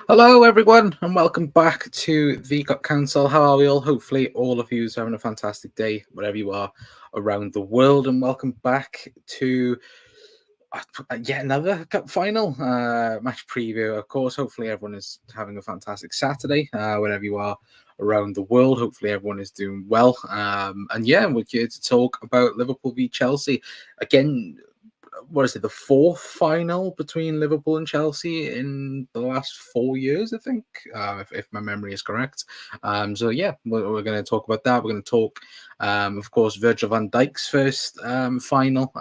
Hello, everyone, and welcome back to the Got Council. How are we all? Hopefully, all of you are having a fantastic day, wherever you are around the world. And welcome back to yet another cup final match preview. Of course, hopefully, everyone is having a fantastic Saturday, wherever you are around the world. Hopefully, everyone is doing well. And yeah, we're here to talk about Liverpool v Chelsea again. What is it, the fourth final between Liverpool and Chelsea in the last 4 years, I think, if my memory is correct. So yeah, we're going to talk about that. We're going to talk, of course, Virgil van Dijk's first final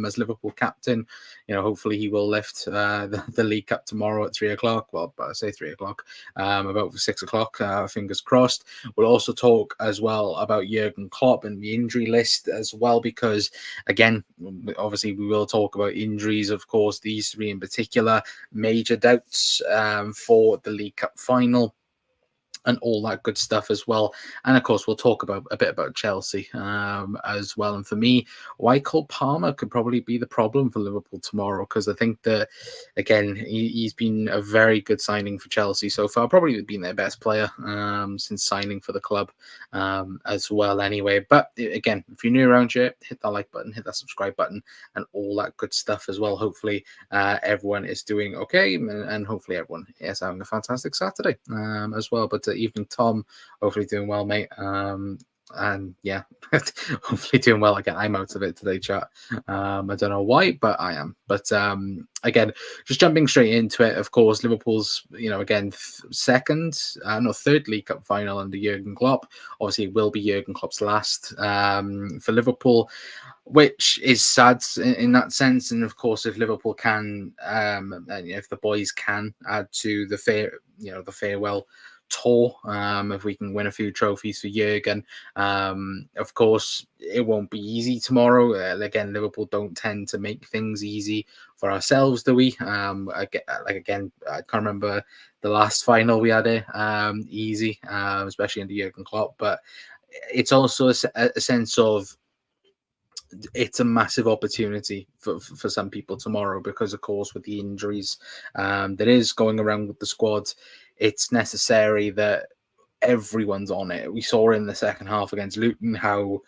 as Liverpool captain. Hopefully he will lift the League Cup tomorrow at 3 o'clock. Well, I say 3 o'clock, about 6 o'clock. Fingers crossed. We'll also talk as well about Jurgen Klopp and the injury list as well, because again, obviously we will talk about injuries, of course, these three in particular, major doubts for the League Cup final and all that good stuff as well. And of course, we'll talk about a bit about Chelsea as well. And for me, why Cole Palmer could probably be the problem for Liverpool tomorrow, because I think that, again, he's been a very good signing for Chelsea so far, probably been their best player since signing for the club as well anyway. But again, if you're new around here, hit that like button, hit that subscribe button, and all that good stuff as well. Hopefully everyone is doing okay, and hopefully everyone is having a fantastic Saturday as well. But evening, Tom. Hopefully doing well, mate. And yeah, hopefully doing well again. I'm out of it today, chat. I don't know why, but I am. But again, just jumping straight into it. Of course, Liverpool's again third League Cup final under Jurgen Klopp. Obviously, it will be Jurgen Klopp's last for Liverpool, which is sad in that sense. And of course, if Liverpool can, and if the boys can add to the farewell tour, if we can win a few trophies for Jurgen, of course, it won't be easy tomorrow. Again, Liverpool don't tend to make things easy for ourselves, do we? Again, I can't remember the last final we had it easy, especially under Jurgen Klopp. But it's also a sense of it's a massive opportunity for some people tomorrow, because of course with the injuries that is going around with the squad, it's necessary that everyone's on it. We saw in the second half against Luton how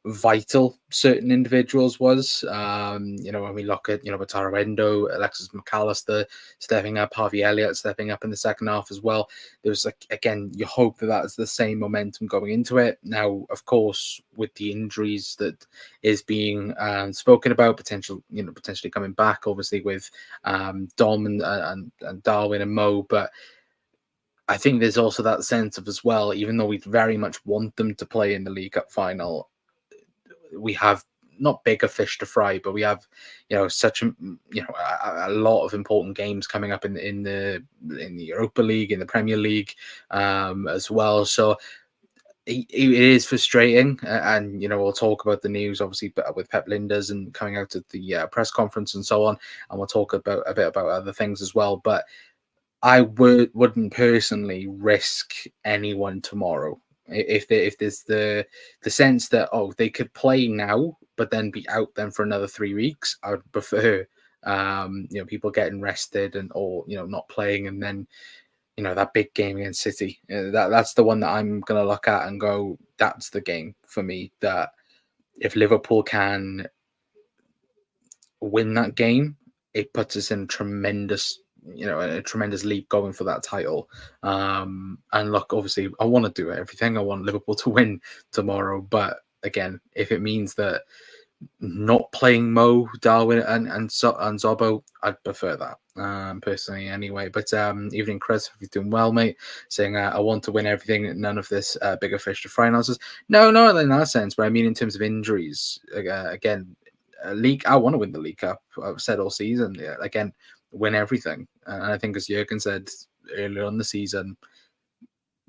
vital certain individuals was. When we look at, Endo, Alexis McAllister stepping up, Harvey Elliott stepping up in the second half as well. There's again, you hope that that's the same momentum going into it. Now, of course, with the injuries that is being spoken about, potentially coming back, obviously with Dom and Darwin and Mo, but I think there's also that sense of as well, even though we very much want them to play in the League Cup final, we have not bigger fish to fry, but we have, such a lot of important games coming up in the Europa League, in the Premier League, as well. So it is frustrating, and we'll talk about the news obviously with Pep Linders and coming out at the press conference and so on, and we'll talk about a bit about other things as well. But I wouldn't personally risk anyone tomorrow if there's the sense that they could play now but then be out then for another 3 weeks. I would prefer people getting rested and or not playing, and then that big game against City, that's the one that I'm gonna look at and go, that's the game for me, that if Liverpool can win that game, it puts us in a tremendous leap going for that title. And look, obviously, I want to do everything. I want Liverpool to win tomorrow, but again, if it means that not playing Mo, Darwin, and Zobo, I'd prefer that personally anyway. But evening, Chris, if you're doing well, mate, saying I want to win everything, none of this bigger fish to fry nonsense. No, not in that sense, but I mean in terms of injuries. Again, league, I want to win the League Cup. I've said all season. Yeah, again, win everything. And I think, as Jurgen said earlier on the season,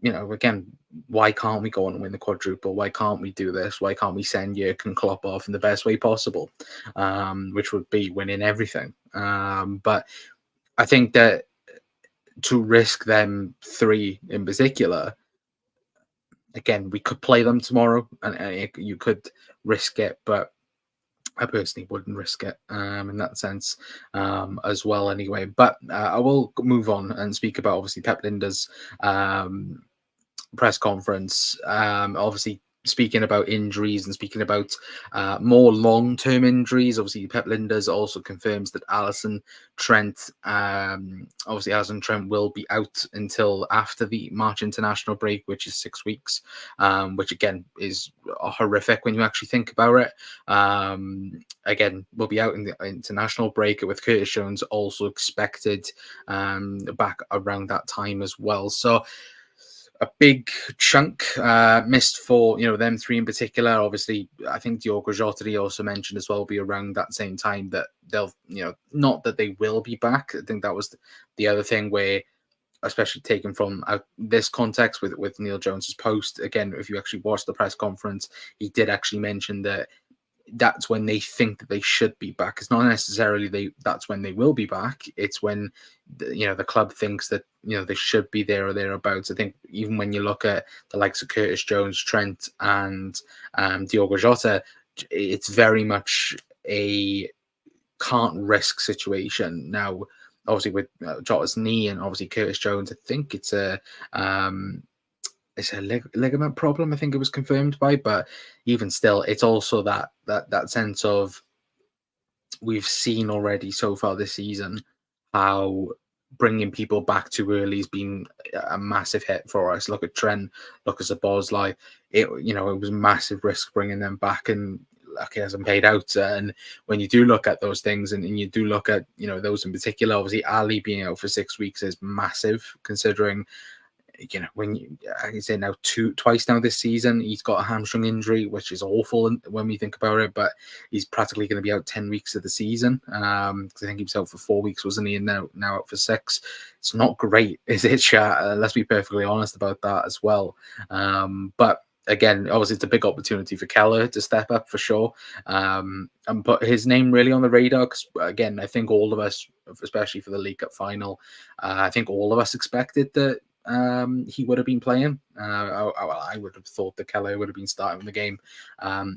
again, why can't we go on and win the quadruple? Why can't we do this? Why can't we send Jurgen Klopp off in the best way possible, which would be winning everything? But I think that to risk them three in particular, again, we could play them tomorrow and you could risk it, but I personally wouldn't risk it in that sense as well anyway. But I will move on and speak about obviously Pep Linda's press conference. Obviously, speaking about injuries and speaking about more long-term injuries. Obviously, Pep Linders also confirms that Alison Trent will be out until after the March international break, which is 6 weeks, which again is horrific when you actually think about it. Again, we'll be out in the international break with Curtis Jones also expected back around that time as well. So a big chunk missed for them three in particular. Obviously, I think Diogo Jota also mentioned as well will be around that same time that they'll not that they will be back. I think that was the other thing where, especially taken from this context with Neil Jones's post. Again, if you actually watch the press conference, he did actually mention that that's when they think that they should be back. It's not necessarily that's when they will be back. It's when the club thinks that they should be there or thereabouts. I think even when you look at the likes of Curtis Jones, Trent, and Diogo Jota, it's very much a can't risk situation. Now, obviously with Jota's knee and obviously Curtis Jones, I think it's a ligament problem. I think it was confirmed by, but even still, it's also that sense of we've seen already so far this season how bringing people back too early has been a massive hit for us. Look at Trent, look at Szoboszlai. It was a massive risk bringing them back, and lucky it hasn't paid out. And when you do look at those things, and you do look at those in particular, obviously Ali being out for 6 weeks is massive, considering when I say now twice now this season, he's got a hamstring injury, which is awful when we think about it. But he's practically going to be out 10 weeks of the season. Because I think he was out for 4 weeks, wasn't he? And now out for 6. It's not great, is it, chat? Let's be perfectly honest about that as well. But again, obviously, it's a big opportunity for Keller to step up for sure, and put his name really on the radar. Because again, I think all of us, especially for the League Cup final, I think all of us expected that he would have been playing. I would have thought that Keller would have been starting the game,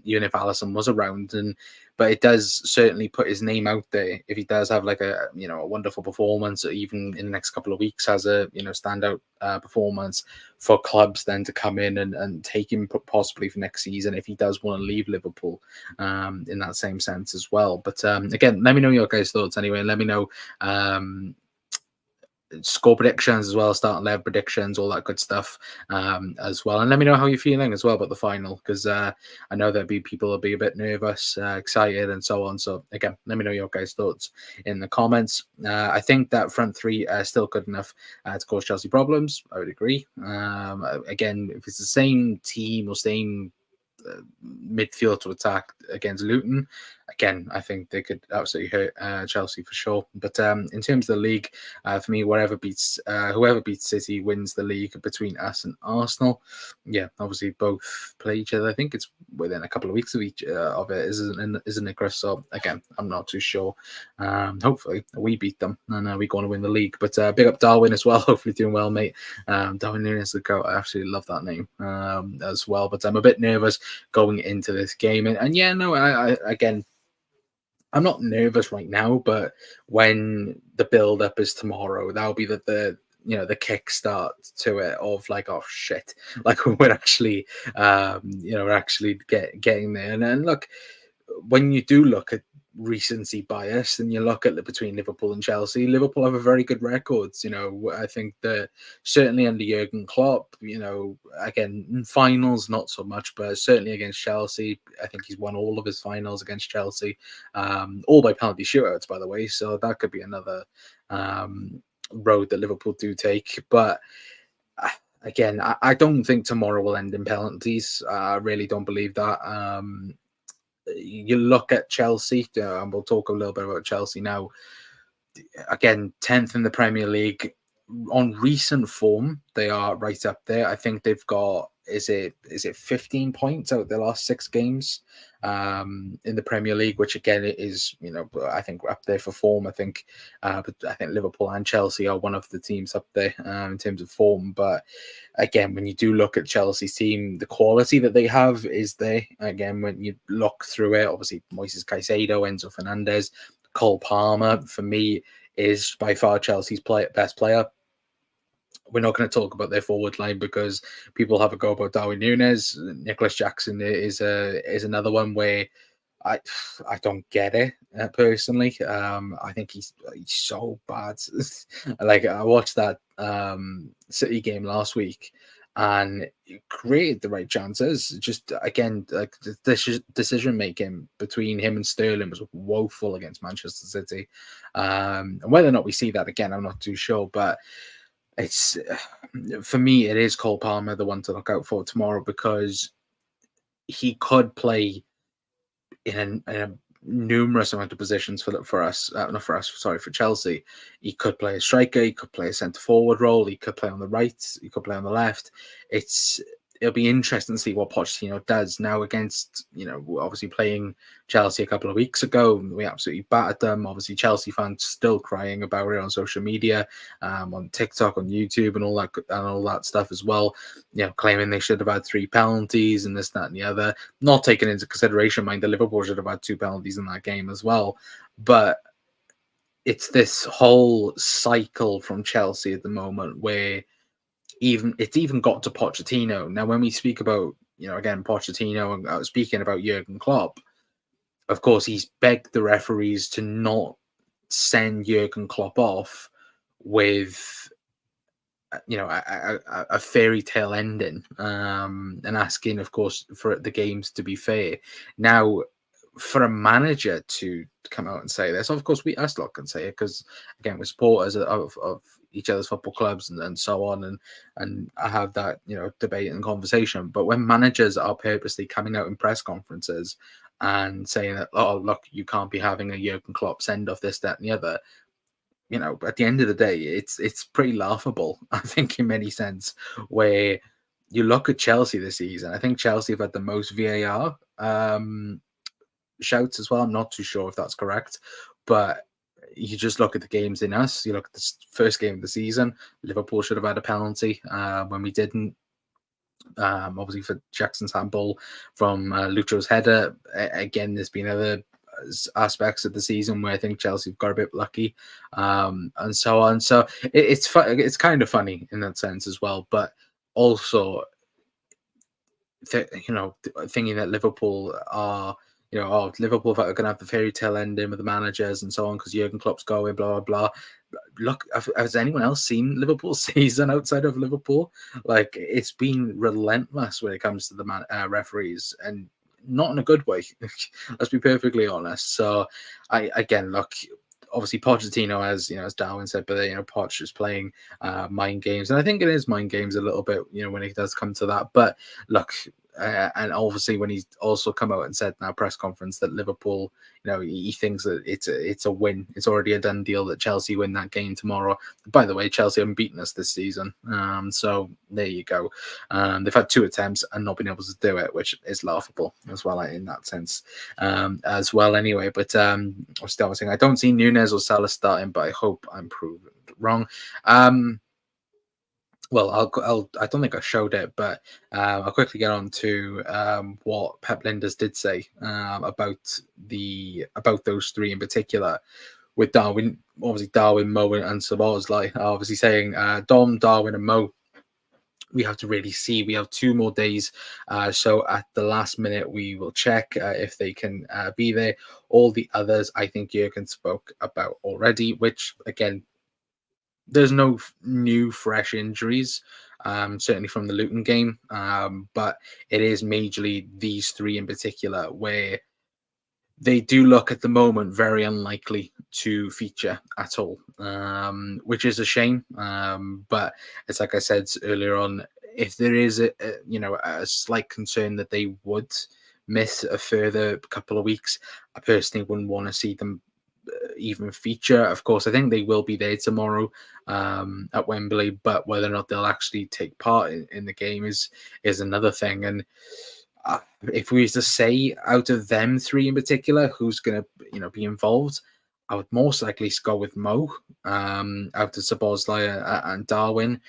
even if Alisson was around. But it does certainly put his name out there if he does have like a wonderful performance, or even in the next couple of weeks has a standout performance, for clubs then to come in and take him possibly for next season if he does want to leave Liverpool, in that same sense as well. But again, let me know your guys' thoughts anyway. Let me know score predictions as well, starting level predictions, all that good stuff as well. And let me know how you're feeling as well about the final, because I know there'll be people will be a bit nervous, excited, and so on. So again, let me know your guys' thoughts in the comments. I think that front three are still good enough to cause Chelsea problems. I would agree. Again, if it's the same team or same midfield to attack against Luton, again, I think they could absolutely hurt Chelsea for sure. But in terms of the league, for me, whoever beats City wins the league between us and Arsenal. Yeah, obviously both play each other. I think it's within a couple of weeks of each of it, isn't it, Chris? So again, I'm not too sure. Hopefully we beat them and we go on to win the league. But big up Darwin as well. Hopefully doing well, mate. Darwin Nunes, the goat. I absolutely love that name as well. But I'm a bit nervous going into this game, and yeah, no, I again, I'm not nervous right now, but when the build up is tomorrow, that'll be the kickstart to it of like, oh shit, like we're actually we're actually getting there. And look, when you do look at recency bias and you look at between Liverpool and Chelsea, Liverpool have a very good records. I think that certainly under Jurgen Klopp, again, in finals, not so much, but certainly against Chelsea, I think he's won all of his finals against Chelsea, all by penalty shootouts, by the way. So that could be another road that Liverpool do take. But again, I don't think tomorrow will end in penalties. I really don't believe that. You look at Chelsea, and we'll talk a little bit about Chelsea now. Again, 10th in the Premier League. on recent form, they are right up there. I think they've got is it 15 points out of their last 6 games in the Premier League, which again is I think up there for form. I think, but I think Liverpool and Chelsea are one of the teams up there in terms of form. But again, when you do look at Chelsea's team, the quality that they have is there. Again, when you look through it, obviously Moises Caicedo, Enzo Fernandez, Cole Palmer, for me, is by far Chelsea's best player. We're not going to talk about their forward line because people have a go about Darwin Núñez. Nicholas Jackson is another one where I I don't get it personally. I think he's so bad. Like I watched that City game last week, and he created the right chances. Just again, like the decision making between him and Sterling was woeful against Manchester City. And whether or not we see that again, I'm not too sure. But it's for me, it is Cole Palmer the one to look out for tomorrow because he could play in a numerous amount of positions for us, not for us, sorry, for Chelsea. He could play a striker, he could play a centre forward role, he could play on the right, he could play on the left. It'll be interesting to see what Pochettino does now against, obviously playing Chelsea a couple of weeks ago. We absolutely battered them. Obviously, Chelsea fans still crying about it on social media, on TikTok, on YouTube, and all that stuff as well. Claiming they should have had 3 penalties and this, that, and the other. Not taking into consideration, mind the Liverpool should have had 2 penalties in that game as well. But it's this whole cycle from Chelsea at the moment where it's even got to Pochettino. Now, when we speak about, again, Pochettino and speaking about Jurgen Klopp, of course, he's begged the referees to not send Jurgen Klopp off with, a fairy tale ending, and asking, of course, for the games to be fair. Now, for a manager to come out and say this, of course, us lot can say it because, again, we're supporters of each other's football clubs and so on, and I have that debate and conversation. But when managers are purposely coming out in press conferences and saying that, oh look, you can't be having a Jurgen Klopp send off, this, that, and the other, at the end of the day, it's pretty laughable. I think in many sense, where you look at Chelsea this season, I think Chelsea have had the most VAR shouts as well. I'm not too sure if that's correct, but you just look at the games in us. You look at the first game of the season. Liverpool should have had a penalty when we didn't. Obviously for Jackson's handball from Lucho's header. Again, there's been other aspects of the season where I think Chelsea have got a bit lucky, and so on. So it's kind of funny in that sense as well, but also thinking that Liverpool are, Liverpool are going to have the fairy tale ending with the managers and so on because Jurgen Klopp's going, blah, blah, blah. Look, has anyone else seen Liverpool's season outside of Liverpool? Like, it's been relentless when it comes to the referees, and not in a good way. Let's be perfectly honest. So, again, look, obviously Pochettino, as Darwin said, but Poch is playing mind games, and I think it is mind games a little bit, when it does come to that. But look, and obviously when he's also come out and said in our press conference that Liverpool, he thinks that it's a win. It's already a done deal that Chelsea win that game tomorrow. By the way, Chelsea haven't beaten us this season, so there you go. They've had 2 attempts and not been able to do it, which is laughable as well in that sense, as well. Anyway, but I was saying I don't see Núñez or Salah starting, but I hope I'm proven wrong. Well, I don't think I showed it, but I'll quickly get on to what Pep Linders did say about those 3 in particular, with Darwin, obviously Darwin, Mo, and Szoboszlai, obviously saying Dom, Darwin, and Mo. We have to really see. We have 2 more days, so at the last minute we will check if they can be there. All the others, I think Jurgen spoke about already, which again, there's no new fresh injuries, certainly from the Luton game, but it is majorly these 3 in particular where they do look at the moment very unlikely to feature at all, which is a shame. But it's like I said earlier on, if there is a slight concern that they would miss a further couple of weeks, I personally wouldn't want to see them even feature. Of course, I think they will be there tomorrow at Wembley, but whether or not they'll actually take part in the game is another thing. And if we was to say out of them three in particular, who's going to be involved, I would most likely go with Mo out of Szoboszlai and Darwin,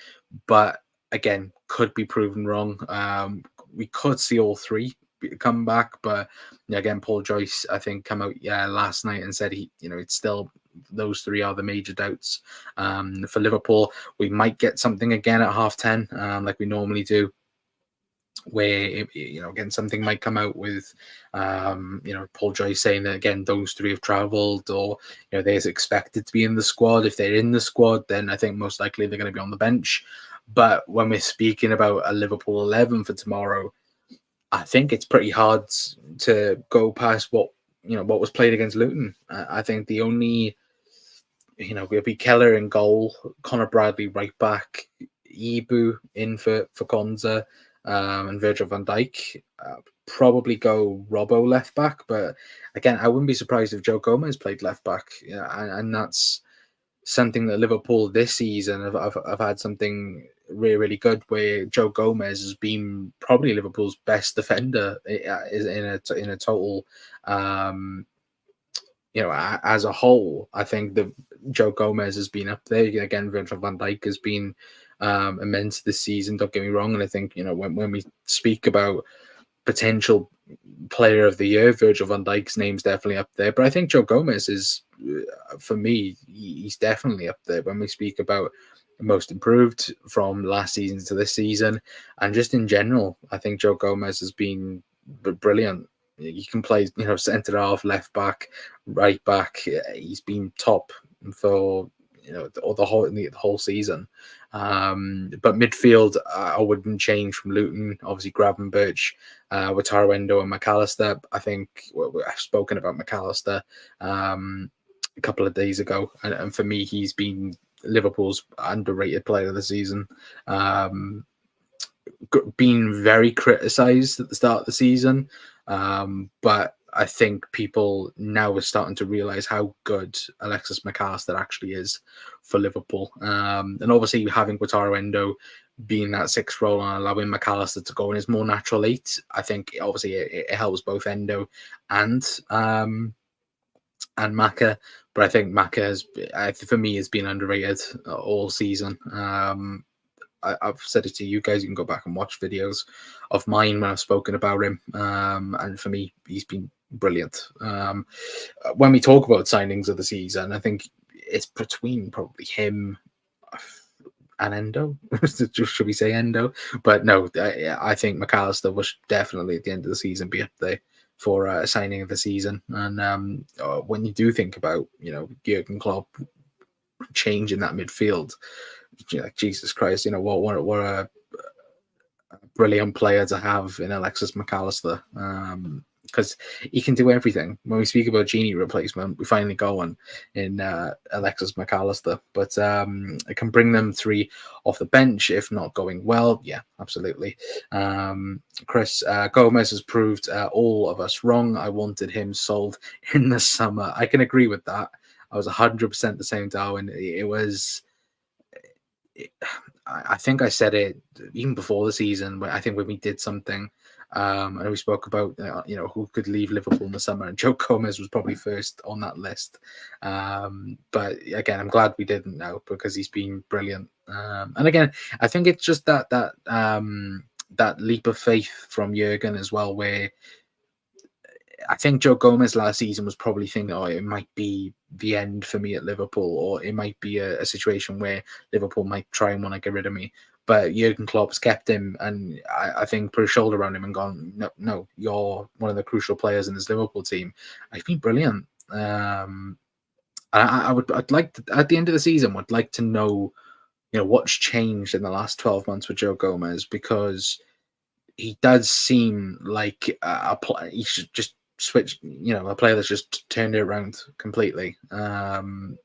but again, could be proven wrong. We could see all three come back, but again, Paul Joyce, I think, come out last night and said it's still those three are the major doubts for Liverpool. We might get something again at 10:30, like we normally do, where again something might come out with Paul Joyce saying that again those three have travelled, or they're expected to be in the squad. If they're in the squad, then I think most likely they're going to be on the bench. But when we're speaking about a Liverpool 11 for tomorrow, I think it's pretty hard to go past what was played against Luton. I think the only we'll be Keller in goal, Connor Bradley right back, Ibu in for Konza, and Virgil van Dijk. Probably go Robbo left back, but again, I wouldn't be surprised if Joe Gomez played left back. And that's something that Liverpool this season have had something really, really good, where Joe Gomez has been probably Liverpool's best defender in a total. As a whole, I think that Joe Gomez has been up there. Again, Virgil van Dijk has been immense this season. Don't get me wrong, and I think when we speak about potential player of the year, Virgil van Dijk's name's definitely up there. But I think Joe Gomez is, for me, he's definitely up there when we speak about most improved from last season to this season, and just in general, I think Joe Gomez has been brilliant. You can play, centre half, left back, right back. He's been top for the whole season. But midfield, I wouldn't change from Luton. Obviously, Gravenberch, Wataru Endo, and McAllister. I think I've spoken about McAllister a couple of days ago, and for me, he's been Liverpool's underrated player of the season. Been very criticised at the start of the season, but I think people now are starting to realise how good Alexis McAllister actually is for Liverpool. And obviously having Wataru Endo being that sixth role and allowing McAllister to go in his more natural eight, I think obviously it helps both Endo and Maka. But I think Maka for me, has been underrated all season. I've said it to you guys. You can go back and watch videos of mine when I've spoken about him. And for me, he's been brilliant. When we talk about signings of the season, I think it's between probably him and Endo. Should we say Endo? But no, I think McAllister was definitely at the end of the season be up there for a signing of the season. And when you do think about, Jurgen Klopp changing that midfield, Jesus Christ, what a brilliant player to have in Alexis McAllister, because he can do everything. When we speak about Genie replacement, we finally go one in Alexis McAllister, but it can bring them three off the bench if not going well. Yeah, absolutely. Chris, Gomez has proved all of us wrong. I wanted him sold in the summer. I can agree with that. I was 100% the same, Darwin. It was... I think I said it even before the season, but I think when we did something, and we spoke about who could leave Liverpool in the summer, and Joe Gomez was probably first on that list. But again, I'm glad we didn't now, because he's been brilliant. And again, I think it's just that leap of faith from Jurgen as well, where I think Joe Gomez last season was probably thinking, it might be the end for me at Liverpool, or it might be a situation where Liverpool might try and want to get rid of me. But Jurgen Klopp's kept him, and I think put a shoulder around him and gone, no, you're one of the crucial players in this Liverpool team. I've been brilliant. I'd like to, at the end of the season, would like to know, what's changed in the last 12 months with Joe Gomez, because he does seem like he should just switch, a player that's just turned it around completely. And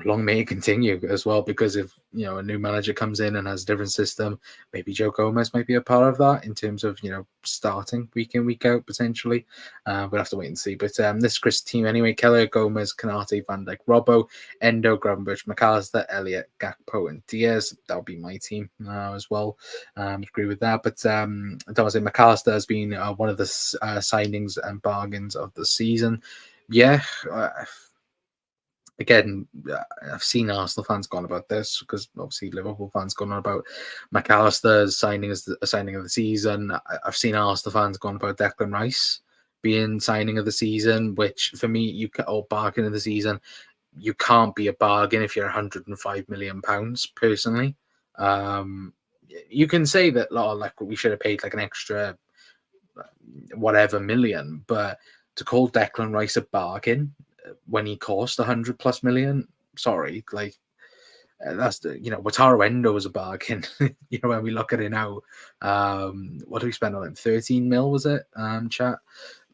long may it continue as well, because if a new manager comes in and has a different system, maybe Joe Gomez might be a part of that in terms of starting week in, week out potentially. We'll have to wait and see. But this Chris team anyway: Keller, Gomez, Canate, Van Dijk, Robbo, Endo, Gravenberch, McAllister, Elliott, Gakpo, and Diaz. That'll be my team as well. Agree with that. But I don't say McAllister has been one of the signings and bargains of the season. Yeah. Again, I've seen Arsenal fans gone about this, because obviously Liverpool fans gone on about McAllister's signing as the signing of the season. I've seen Arsenal fans gone about Declan Rice being signing of the season, which for me, or bargain of the season. You can't be a bargain if you're 105 million pounds. Personally, you can say that, like, we should have paid like an extra whatever million, but to call Declan Rice a bargain when he cost 100+ million, sorry, like, that's the Wataru Endo was a bargain. When we look at it now, what do we spend on him? 13 mil, was it? Chat.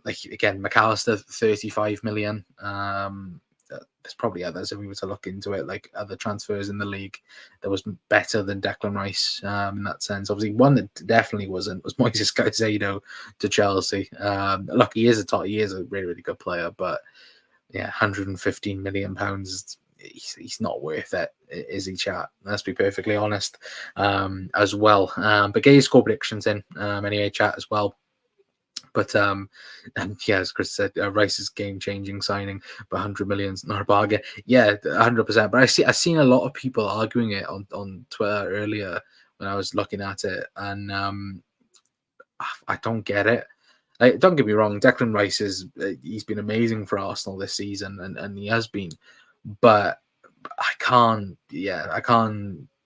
Like, again, McAllister 35 million. There's probably others if we were to look into it, like other transfers in the league that was better than Declan Rice in that sense. Obviously, one that definitely wasn't was Moises Caicedo to Chelsea. Look, he is a really, really good player, but yeah, 115 million pounds. He's not worth it, is he, chat? Let's be perfectly honest, as well. But get your score predictions in anyway, chat, as well. But yeah, as Chris said, Rice's game-changing signing, but 100 million's not a bargain. Yeah, 100%. But I've seen a lot of people arguing it on Twitter earlier when I was looking at it, and I don't get it. Like, don't get me wrong, Declan Rice he's been amazing for Arsenal this season, and he has been. But I can't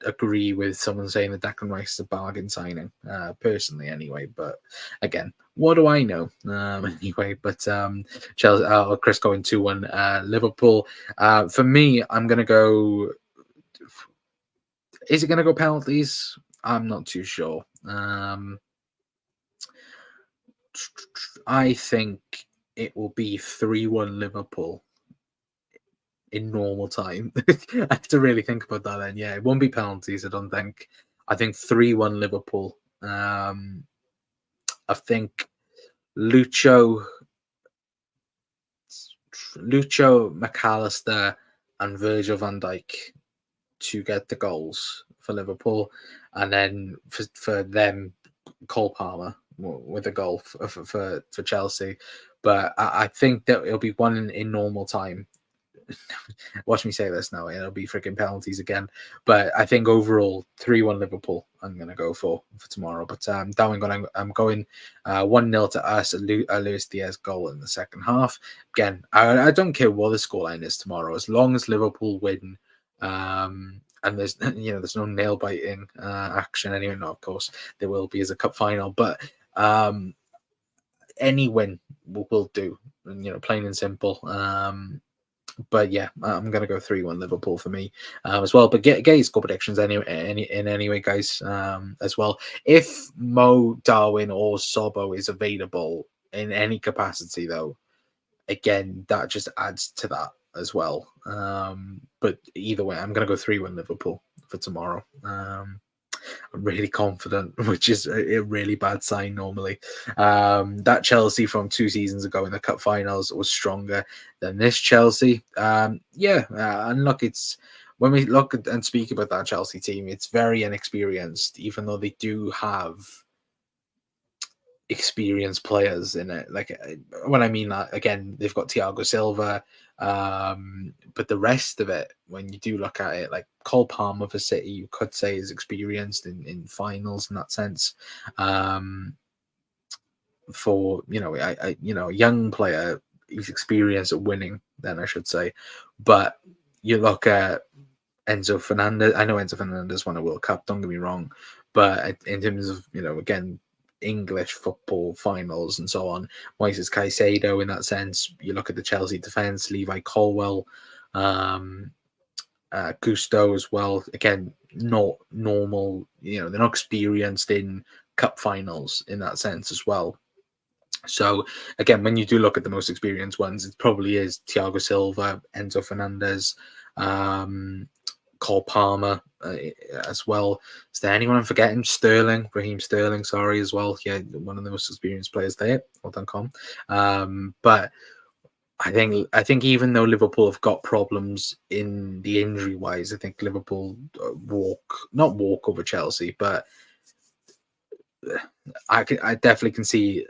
agree with someone saying that Declan Rice is a bargain signing, personally, anyway. But again, what do I know? Anyway, but Chelsea, Chris going 2-1, Liverpool. For me, I'm gonna go. Is it gonna go penalties? I'm not too sure. I think it will be 3-1 Liverpool in normal time. I have to really think about that then. Yeah, it won't be penalties, I don't think. I think 3-1 Liverpool. I think Lucho, McAllister, and Virgil van Dijk to get the goals for Liverpool, and then for them, Cole Palmer with a goal for Chelsea. But I think that it'll be one in normal time. Watch me say this now, it'll be freaking penalties again. But I think overall 3-1 Liverpool I'm gonna go for tomorrow. But Darwin, I'm going 1-0 to us, a Luis Diaz goal in the second half. Again, I don't care what the scoreline is tomorrow, as long as Liverpool win. And there's there's no nail biting action anyway. No, of course there will be as a cup final, but any win will do, plain and simple. But yeah, I'm gonna go 3-1 Liverpool for me as well. But get your score predictions anyway, guys. As well, if Mo, Darwin, or Sobo is available in any capacity, though, again, that just adds to that as well. But either way, I'm gonna go 3-1 Liverpool for tomorrow. I'm really confident, which is a really bad sign normally. That Chelsea from 2 seasons ago in the cup finals was stronger than this Chelsea. And look, it's when we look at and speak about that Chelsea team, it's very inexperienced, even though they do have experienced players in it. Like, when I mean that, again, they've got Thiago Silva, but the rest of it, when you do look at it, like Cole Palmer for City, you could say is experienced in finals in that sense. For a young player, he's experienced at winning, then I should say. But you look at Enzo Fernandez. I know Enzo Fernandez won a World Cup, don't get me wrong, but in terms of again, English football finals and so on, Moises Caicedo in that sense. You look at the Chelsea defense, Levi Colwill, Gusto as well. Again, not normal. They're not experienced in cup finals in that sense as well. So again, when you do look at the most experienced ones, it probably is Thiago Silva, Enzo Fernandez, Cole Palmer as well. Is there anyone I'm forgetting? Raheem Sterling, sorry, as well. Yeah, one of the most experienced players there. Well done, Com. But I think even though Liverpool have got problems in the injury wise, I think Liverpool not walk over Chelsea, but I definitely can see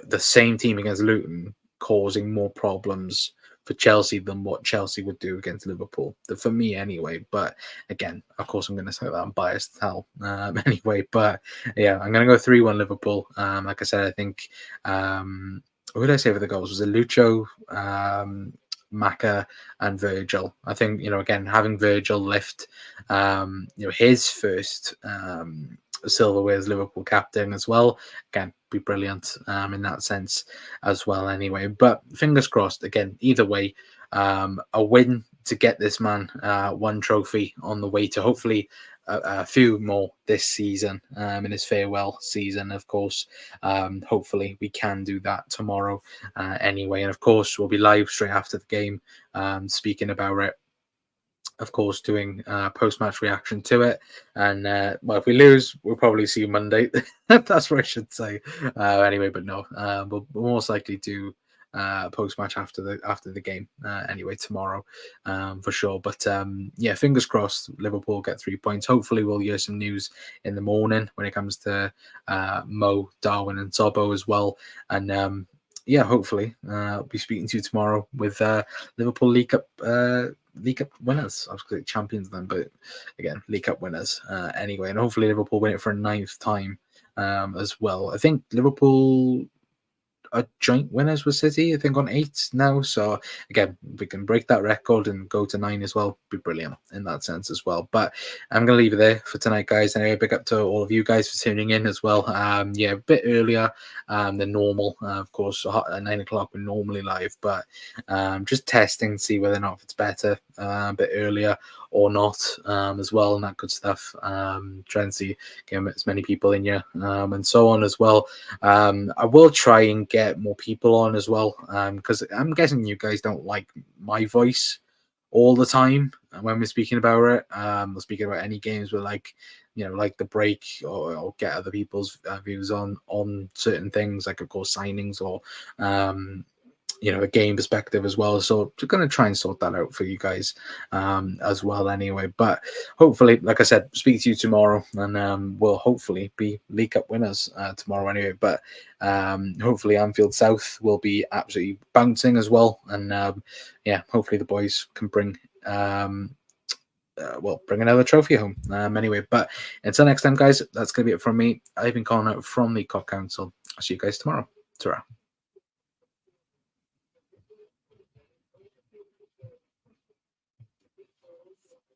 the same team against Luton causing more problems for Chelsea than what Chelsea would do against Liverpool. For me, anyway. But again, of course, I'm going to say that I'm biased as hell anyway. But yeah, I'm going to go 3-1 Liverpool. Like I said, I think. Who did I say for the goals? Was it Lucho, Maka, and Virgil? I think again having Virgil lift, his first silverware as Liverpool captain as well. Again, be brilliant in that sense as well. Anyway, but fingers crossed. Again, either way, a win to get this man one trophy on the way to hopefully a few more this season in his farewell season, of course. Hopefully we can do that tomorrow anyway. And of course, we'll be live straight after the game speaking about it. Of course, doing post-match reaction to it. And well, if we lose, we'll probably see you Monday. That's what I should say. Anyway, but no, we'll most likely do post-match after the game anyway tomorrow for sure. But yeah, fingers crossed Liverpool get 3 points. Hopefully we'll hear some news in the morning when it comes to Mo, Darwin and Zobo as well. And yeah, hopefully I'll be speaking to you tomorrow with Liverpool League Cup winners. I was going to say champions then, but again, League Cup winners anyway. And hopefully Liverpool win it for a 9th time as well. I think Liverpool are joint winners with City, I think, on 8 now. So again, we can break that record and go to 9 as well. Be brilliant in that sense as well. But I'm going to leave it there for tonight, guys. Anyway, big up to all of you guys for tuning in as well. Yeah, a bit earlier than normal. Of course, at 9 o'clock we're normally live, but just testing, see whether or not if it's better a bit earlier or not as well, and that good stuff. Try and see get as many people in here and so on as well. I will try and get more people on as well because I'm guessing you guys don't like my voice all the time when we're speaking about it. We're speaking about any games with like the break or get other people's views on certain things, like of course signings or a game perspective as well. So we're going to try and sort that out for you guys as well anyway. But hopefully, like I said, speak to you tomorrow, and we'll hopefully be League Cup winners tomorrow anyway. But hopefully Anfield South will be absolutely bouncing as well. And yeah, hopefully the boys can bring bring another trophy home anyway. But until next time, guys, that's going to be it from me. I've been Connor from the Cop Council. I'll see you guys tomorrow. Ta-ra.